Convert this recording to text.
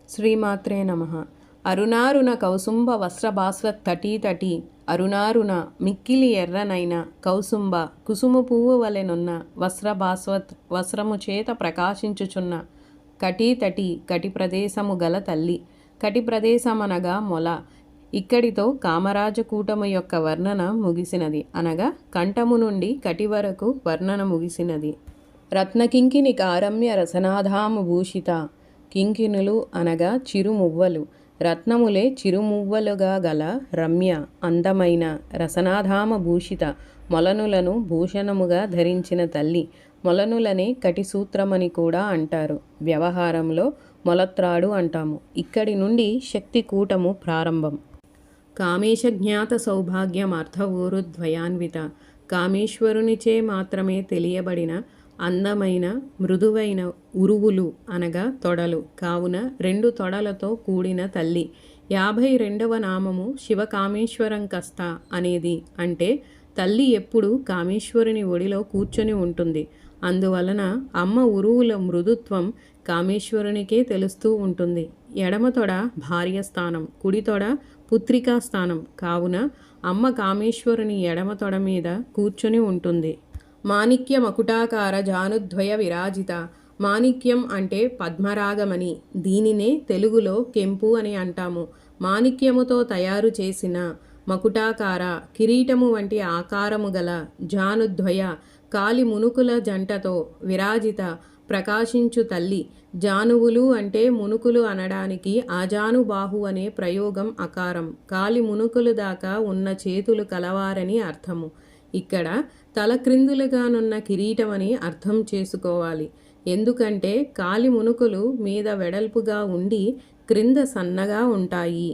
శ్రీమాత్రే నమః. అరుణారుణ కౌసుంభ వస్త్రభాస్వత్తటీతటీ అరుణారుణ మిక్కిలి ఎర్రనైన కౌసుంభ కుసుమ పువ్వు వలెనున్న వస్త్రభాస్వత్ వస్త్రము చేత ప్రకాశించుచున్న కటీతటి కటి ప్రదేశము గల తల్లి. కటి ప్రదేశమనగా మొల. ఇక్కడితో కామరాజకూటము యొక్క వర్ణన ముగిసినది. అనగా కంఠము నుండి కటి వరకు వర్ణన ముగిసినది. రత్నకింకిని కారమ్య రసనాధాము భూషిత. కింకిణులు అనగా చిరుమువ్వలు. రత్నములే చిరుమువ్వలుగా గల రమ్య అందమైన రసనాధామ భూషిత మొలనులను భూషణముగా ధరించిన తల్లి. మొలనులనే కటిసూత్రమని కూడా అంటారు. వ్యవహారంలో మొలత్రాడు అంటాము. ఇక్కడి నుండి శక్తి కూటము ప్రారంభం. కామేశ జ్ఞాత సౌభాగ్యం అర్థవూరుద్వయాన్విత. కామేశ్వరునిచే మాత్రమే తెలియబడిన అందమైన మృదువైన ఉరువులు అనగా తొడలు కావున 2 తొడలతో కూడిన తల్లి. 52వ నామము శివకామేశ్వరం కస్త అనేది. అంటే తల్లి ఎప్పుడు కామేశ్వరుని ఒడిలో కూర్చొని ఉంటుంది. అందువలన అమ్మ ఉరువుల మృదుత్వం కామేశ్వరునికే తెలుస్తూ ఉంటుంది. ఎడమ తొడ భార్య స్థానం, కుడి తొడ పుత్రికా స్థానం కావున అమ్మ కామేశ్వరుని ఎడమ తొడ మీద కూర్చొని ఉంటుంది. మాణిక్య మకుటాకార జానుద్వయ విరాజిత. మాణిక్యం అంటే పద్మరాగమని. దీనినే తెలుగులో కెంపు అని అంటాము. మాణిక్యముతో తయారు చేసిన మకుటాకార కిరీటము వంటి ఆకారము గల జానుద్వయ కాలి మునుకుల జంటతో విరాజిత ప్రకాశించు తల్లి. జానువులు అంటే మునుకులు అనడానికి ఆజానుబాహు అనే ప్రయోగం అకారం. కాలి మునుకులు దాకా ఉన్న చేతులు కలవారని అర్థము. ఇక్కడ తల క్రిందులుగానున్న కిరీటమని అర్థం చేసుకోవాలి. ఎందుకంటే కాలి మునుకులు మీద వెడల్పుగా ఉండి క్రింద సన్నగా ఉంటాయి.